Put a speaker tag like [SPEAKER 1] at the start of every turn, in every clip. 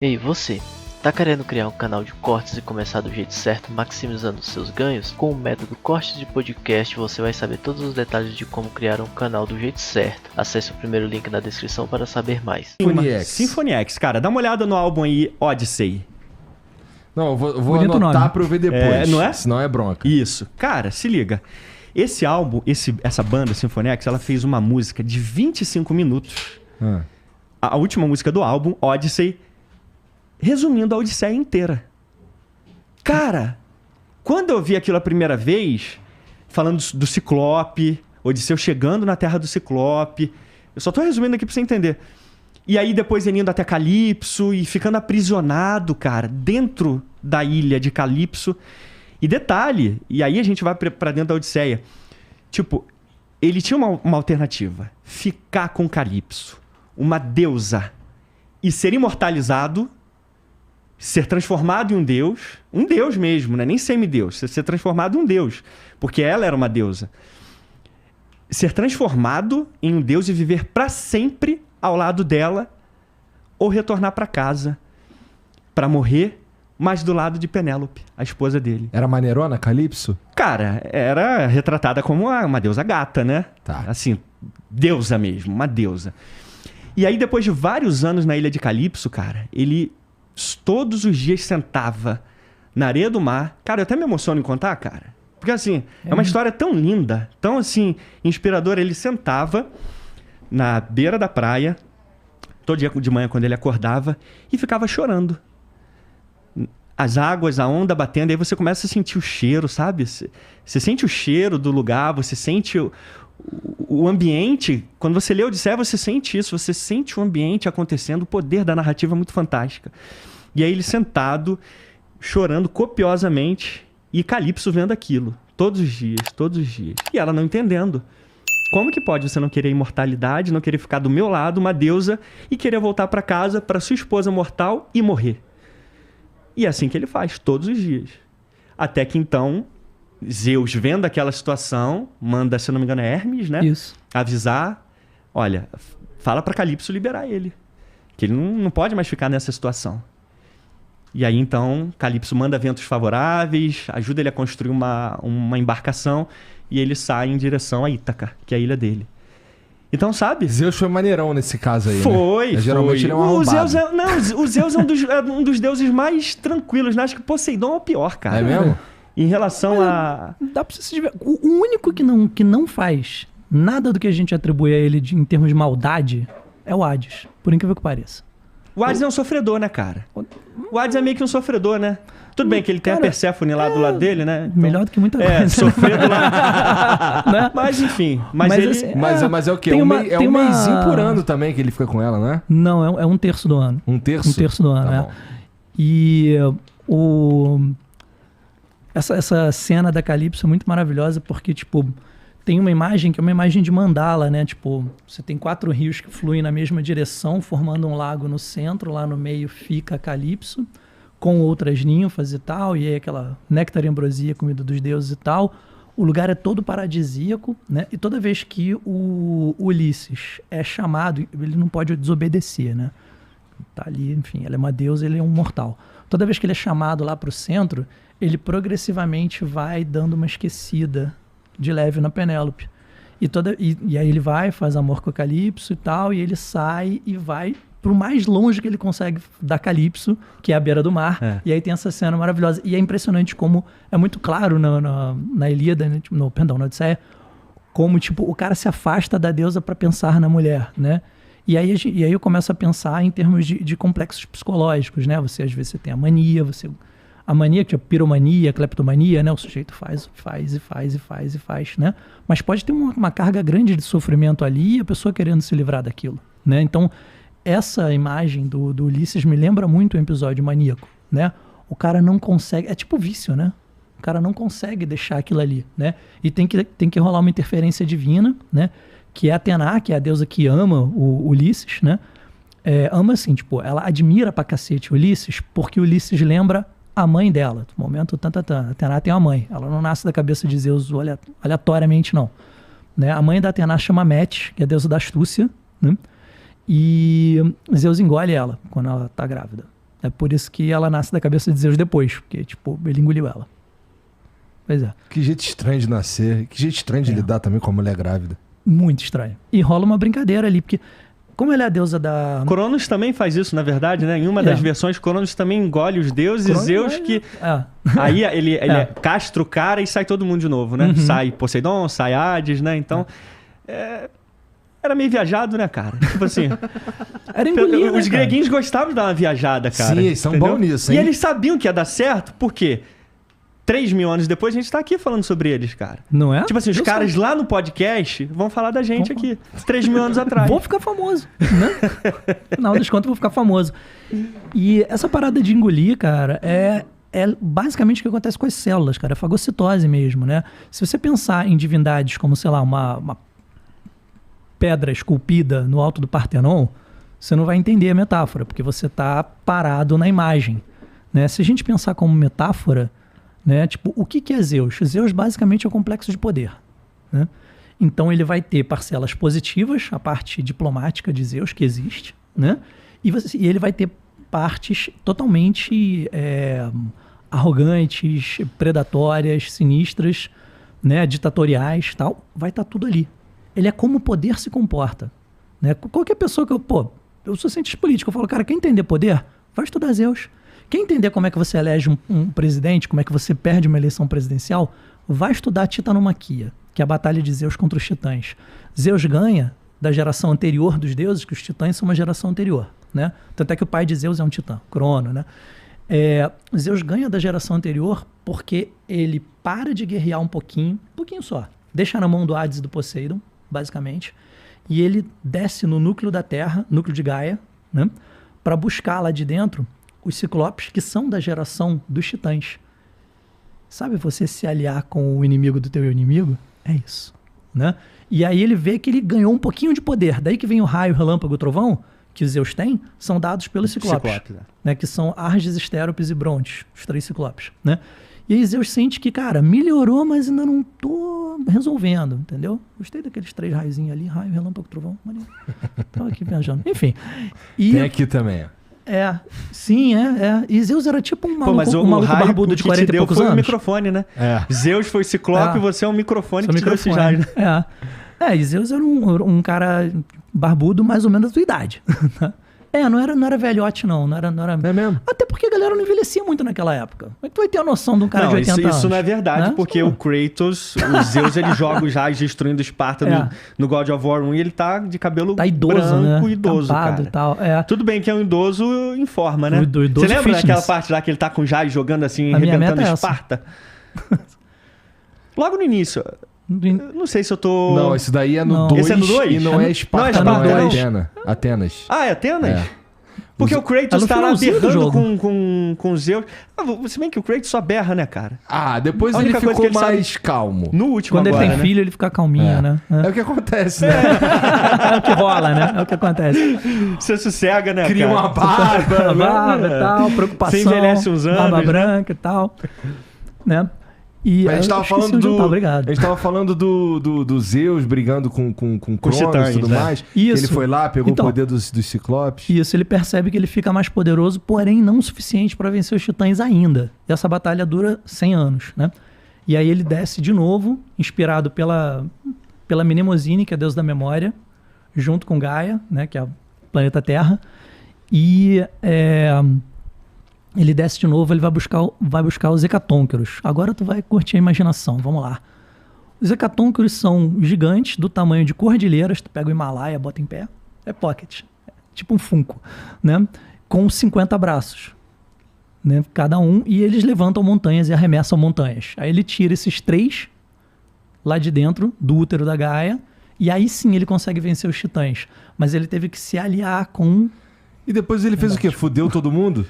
[SPEAKER 1] Ei, você, tá querendo criar um canal de cortes e começar do jeito certo, maximizando seus ganhos? Com o método Cortes de Podcast, você vai saber todos os detalhes de como criar um canal do jeito certo. Acesse o primeiro link na descrição para saber mais.
[SPEAKER 2] Symphony X, cara, dá uma olhada no álbum aí, Odyssey.
[SPEAKER 3] Não, eu vou anotar pra eu ver depois.
[SPEAKER 2] Não é?
[SPEAKER 3] Senão é bronca.
[SPEAKER 2] Isso. Cara, se liga. Esse álbum, essa banda, Symphony X, ela fez uma música de 25 minutos. A última música do álbum, Odyssey, resumindo a Odisseia inteira. Cara, quando eu vi aquilo a primeira vez, falando do Ciclope, Odisseu chegando na terra do Ciclope, eu só tô resumindo aqui pra você entender. E aí depois ele indo até Calipso e ficando aprisionado, cara, dentro da ilha de Calipso. E detalhe, e aí a gente vai pra dentro da Odisseia. Tipo, ele tinha uma alternativa. Ficar com Calipso, uma deusa, e ser imortalizado, ser transformado em um deus mesmo, né? Nem semideus, ser transformado em um deus, porque ela era uma deusa. Ser transformado em um deus e viver pra sempre ao lado dela, ou retornar pra casa pra morrer, mas do lado de Penélope, a esposa dele.
[SPEAKER 3] Era maneirona, Calipso?
[SPEAKER 2] Cara, era retratada como uma deusa gata, né?
[SPEAKER 3] Tá.
[SPEAKER 2] Assim, deusa mesmo, uma deusa. E aí, depois de vários anos na ilha de Calipso, cara, ele todos os dias sentava na areia do mar. Cara, eu até me emociono em contar, cara. Porque, assim, é uma história tão linda, tão, assim, inspiradora. Ele sentava na beira da praia, todo dia de manhã, quando ele acordava, e ficava chorando. As águas, a onda batendo, aí você começa a sentir o cheiro, sabe? Você sente o cheiro do lugar, você sente o ambiente. Quando você lê Odisseia, você sente isso, você sente o ambiente acontecendo, o poder da narrativa é muito fantástica. E aí ele sentado, chorando copiosamente, e Calipso vendo aquilo, todos os dias. E ela não entendendo. Como que pode você não querer imortalidade, não querer ficar do meu lado, uma deusa, e querer voltar para casa, para sua esposa mortal e morrer? E é assim que ele faz, todos os dias. Até que então, Zeus, vendo aquela situação, manda, se não me engano, Hermes, né?
[SPEAKER 4] Isso.
[SPEAKER 2] Avisar, olha, fala para Calipso liberar ele. Que ele não pode mais ficar nessa situação. E aí, então, Calipso manda ventos favoráveis, ajuda ele a construir uma embarcação, e ele sai em direção a Ítaca, que é a ilha dele. Então, sabe?
[SPEAKER 3] Zeus foi maneirão nesse caso aí,
[SPEAKER 2] foi,
[SPEAKER 3] né? Geralmente ele é um arrombado.
[SPEAKER 2] O Zeus é um dos deuses mais tranquilos, né? Acho que Poseidon é o pior, cara.
[SPEAKER 3] É mesmo?
[SPEAKER 2] Em relação a...
[SPEAKER 4] Dá pra você se divertir. O único que não faz nada do que a gente atribui a ele em termos de maldade é o Hades, por incrível que pareça.
[SPEAKER 2] O Hades é um sofredor, né, cara? O Hades é meio que um sofredor, né? Tudo bem que ele tem a Perséfone lá do lado dele, né? Então,
[SPEAKER 4] melhor do que muita coisa.
[SPEAKER 2] É, sofrer do lado. Né? Mas, enfim. Mas ele...
[SPEAKER 4] assim,
[SPEAKER 3] Mas é o quê?
[SPEAKER 4] tem uma-
[SPEAKER 3] É
[SPEAKER 4] tem
[SPEAKER 3] um
[SPEAKER 4] uma-
[SPEAKER 3] mêsinho por ano também que ele fica com ela, né?
[SPEAKER 4] Não, é um terço do ano.
[SPEAKER 3] Um terço?
[SPEAKER 4] Um terço do ano,
[SPEAKER 3] Tá
[SPEAKER 4] né?
[SPEAKER 3] bom.
[SPEAKER 4] E essa cena da Calipso é muito maravilhosa porque, tipo, tem uma imagem que é uma imagem de mandala, né? Tipo, você tem 4 rios que fluem na mesma direção, formando um lago no centro, lá no meio fica Calipso, com outras ninfas e tal, e aí aquela néctar e ambrosia, comida dos deuses e tal. O lugar é todo paradisíaco, né? E toda vez que o Ulisses é chamado, ele não pode desobedecer, né? Tá ali, enfim, ela é uma deusa, ele é um mortal. Toda vez que ele é chamado lá pro centro, ele progressivamente vai dando uma esquecida de leve na Penélope. E aí ele vai, faz amor com a Calipso e tal, e ele sai e vai pro mais longe que ele consegue da Calipso, que é a beira do mar.
[SPEAKER 2] É.
[SPEAKER 4] E aí tem essa cena maravilhosa. E é impressionante como é muito claro na Ilíada, né? Na Odisseia, como tipo, o cara se afasta da deusa para pensar na mulher, né? E aí eu começo a pensar em termos de complexos psicológicos, né? Você, às vezes, você tem a mania, a mania, que é a piromania, a cleptomania, né? O sujeito faz, né? Mas pode ter uma carga grande de sofrimento ali e a pessoa querendo se livrar daquilo, né? Então, essa imagem do Ulisses me lembra muito o episódio maníaco, né? O cara não consegue... É tipo vício, né? O cara não consegue deixar aquilo ali, né? E tem que rolar uma interferência divina, né? Que é Atena, que é a deusa que ama o Ulisses, né? Ama assim, tipo, ela admira pra cacete Ulisses porque Ulisses lembra a mãe dela. No momento, Atena tem uma mãe. Ela não nasce da cabeça de Zeus aleatoriamente, não. Né? A mãe da Atena chama Metis, que é a deusa da astúcia, né? E Zeus engole ela quando ela tá grávida. É por isso que ela nasce da cabeça de Zeus depois, porque, tipo, ele engoliu ela. Pois é.
[SPEAKER 3] Que jeito estranho de nascer, que jeito estranho de lidar também com a mulher grávida.
[SPEAKER 4] Muito estranho. E rola uma brincadeira ali, porque como ela é a deusa da...
[SPEAKER 2] Cronos também faz isso, na verdade, né? Em uma das versões, Cronos também engole os deuses, e Zeus que... Aí ele castra o cara e sai todo mundo de novo, né? Sai Poseidon, sai Hades, né? Então, era meio viajado, né, cara? Tipo assim...
[SPEAKER 4] Era engolir,
[SPEAKER 2] os greguinhos gostavam de dar uma viajada, cara.
[SPEAKER 3] Sim, eles são bons nisso, hein?
[SPEAKER 2] E eles sabiam que ia dar certo, por quê? 3.000 anos depois, a gente tá aqui falando sobre eles, cara.
[SPEAKER 4] Não é?
[SPEAKER 2] Tipo assim, os caras lá no podcast vão falar da gente aqui, 3.000 anos atrás.
[SPEAKER 4] Vou ficar famoso, né? No final das contas, vou ficar famoso. E essa parada de engolir, cara, é basicamente o que acontece com as células, cara. É fagocitose mesmo, né? Se você pensar em divindades como, sei lá, uma pedra esculpida no alto do Partenon, você não vai entender a metáfora, porque você tá parado na imagem, né? Se a gente pensar como metáfora... Né? Tipo, o que é Zeus? Zeus basicamente é o complexo de poder. Né? Então ele vai ter parcelas positivas, a parte diplomática de Zeus que existe, né? E ele vai ter partes totalmente arrogantes, predatórias, sinistras, né? Ditatoriais, tal. Vai estar tudo ali. Ele é como o poder se comporta. Né? Qualquer pessoa que eu sou cientista político, eu falo, cara, quer entender poder? Vai estudar Zeus. Quer entender como é que você elege um presidente, como é que você perde uma eleição presidencial? Vai estudar a Titanomaquia, que é a batalha de Zeus contra os titãs. Zeus ganha da geração anterior dos deuses, que os titãs são uma geração anterior, né? Tanto é que o pai de Zeus é um titã, Crono, né? Zeus ganha da geração anterior porque ele para de guerrear um pouquinho só, deixa na mão do Hades e do Poseidon, basicamente, e ele desce no núcleo da Terra, núcleo de Gaia, né? Para buscar lá de dentro os ciclopes que são da geração dos titãs. Sabe você se aliar com o inimigo do teu inimigo? É isso, né? E aí ele vê que ele ganhou um pouquinho de poder. Daí que vem o raio, relâmpago, o trovão, que os Zeus têm, são dados pelos ciclopes. Né? Que são Arges, Estéropes e Brontes, os 3 ciclopes, né? E aí Zeus sente que, cara, melhorou, mas ainda não tô resolvendo, entendeu? Gostei daqueles 3 raiozinhos ali, raio, relâmpago, trovão, maneiro. Tava aqui viajando. Enfim.
[SPEAKER 3] Tem aqui também,
[SPEAKER 4] Sim. E Zeus era tipo um maluco barbudo de 40 e poucos anos.
[SPEAKER 2] Foi o microfone, né? Zeus foi ciclope, você é um microfone que te deu esses raios, né?
[SPEAKER 4] E Zeus era um cara barbudo mais ou menos da tua idade. Não era velhote, não era...
[SPEAKER 3] É mesmo?
[SPEAKER 4] Até porque a galera não envelhecia muito naquela época. Como é que tu vai ter a noção de um cara de 80 anos?
[SPEAKER 2] Isso não é verdade, porque o Kratos, o Zeus, ele joga os raios destruindo Esparta no God of War 1 e ele tá de cabelo
[SPEAKER 4] idoso,
[SPEAKER 2] branco,
[SPEAKER 4] né?
[SPEAKER 2] idoso,
[SPEAKER 4] Tampado
[SPEAKER 2] cara.
[SPEAKER 4] E tal.
[SPEAKER 2] Tudo bem que é um idoso em forma, né?
[SPEAKER 4] Você
[SPEAKER 2] lembra daquela parte lá que ele tá com os raios jogando assim, arrebentando Esparta? Logo no início... Não sei se eu tô...
[SPEAKER 3] Não, esse daí é no 2.
[SPEAKER 2] Esse é no 2?
[SPEAKER 3] E não é Esparta, não é Atenas.
[SPEAKER 2] Ah, é Atenas? Porque o Kratos tá lá berrando com Zeus. Se bem que o Kratos só berra, né, cara?
[SPEAKER 3] Depois ele ficou mais calmo.
[SPEAKER 2] No último
[SPEAKER 4] Quando
[SPEAKER 2] agora,
[SPEAKER 4] ele tem filho, ele fica calminho, né?
[SPEAKER 3] É o que acontece, né?
[SPEAKER 4] É o que rola, né? É o que acontece.
[SPEAKER 2] Você sossega, né,
[SPEAKER 3] Cria
[SPEAKER 2] cara?
[SPEAKER 3] uma barba,
[SPEAKER 4] e tal, preocupação.
[SPEAKER 2] Você envelhece uns anos.
[SPEAKER 4] Barba branca e tal. Né? E
[SPEAKER 3] a gente tava falando do Zeus brigando com Cronos e tudo mais.
[SPEAKER 4] Isso.
[SPEAKER 3] Ele foi lá, pegou o poder dos ciclopes.
[SPEAKER 4] Isso, ele percebe que ele fica mais poderoso, porém não o suficiente para vencer os titãs ainda. E essa batalha dura 100 anos, né? E aí ele desce de novo, inspirado pela Mnemosine, que é a deusa da memória, junto com Gaia, né, que é o planeta Terra. E ele desce de novo, ele vai buscar os Hecatônqueros. Agora tu vai curtir a imaginação, vamos lá. Os Hecatônqueros são gigantes do tamanho de cordilheiras, tu pega o Himalaia, bota em pé, é pocket, tipo um Funko, né? Com 50 braços, né? Cada um, e eles levantam montanhas e arremessam montanhas. Aí ele tira esses 3 lá de dentro do útero da Gaia, e aí sim ele consegue vencer os titãs. Mas ele teve que se aliar com...
[SPEAKER 3] E depois ele fez o quê? Fudeu todo mundo?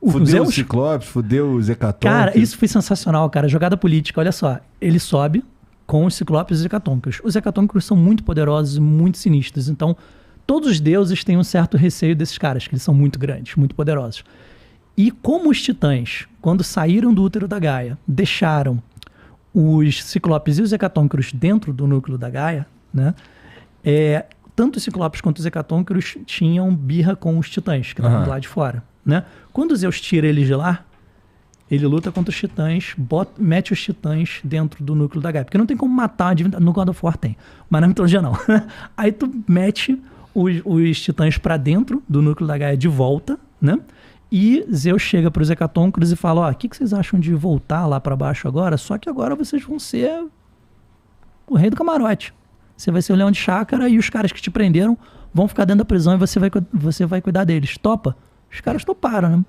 [SPEAKER 3] Fudeu os ciclopes, fudeu os Hecatônqueros.
[SPEAKER 4] Cara, isso foi sensacional, cara. Jogada política, olha só. Ele sobe com os ciclopes e os Hecatônqueros. Os Hecatônqueros são muito poderosos e muito sinistros. Então, todos os deuses têm um certo receio desses caras, que eles são muito grandes, muito poderosos. E como os titãs, quando saíram do útero da Gaia, deixaram os ciclopes e os Hecatônqueros dentro do núcleo da Gaia, né? Tanto os ciclopes quanto os Hecatônqueros tinham birra com os titãs, que estavam do lado de fora. né? Quando Zeus tira eles de lá, ele luta contra os titãs, mete os titãs dentro do núcleo da Gaia. Porque não tem como matar a divindade. No God of War tem, mas na mitologia não. Aí tu mete os titãs pra dentro do núcleo da Gaia de volta, né? E Zeus chega pros Hecatôncronos e fala, ó, o que vocês acham de voltar lá pra baixo agora? Só que agora vocês vão ser o rei do camarote. Você vai ser o leão de chácara e os caras que te prenderam vão ficar dentro da prisão e você vai cuidar deles. Topa? Os caras toparam, né?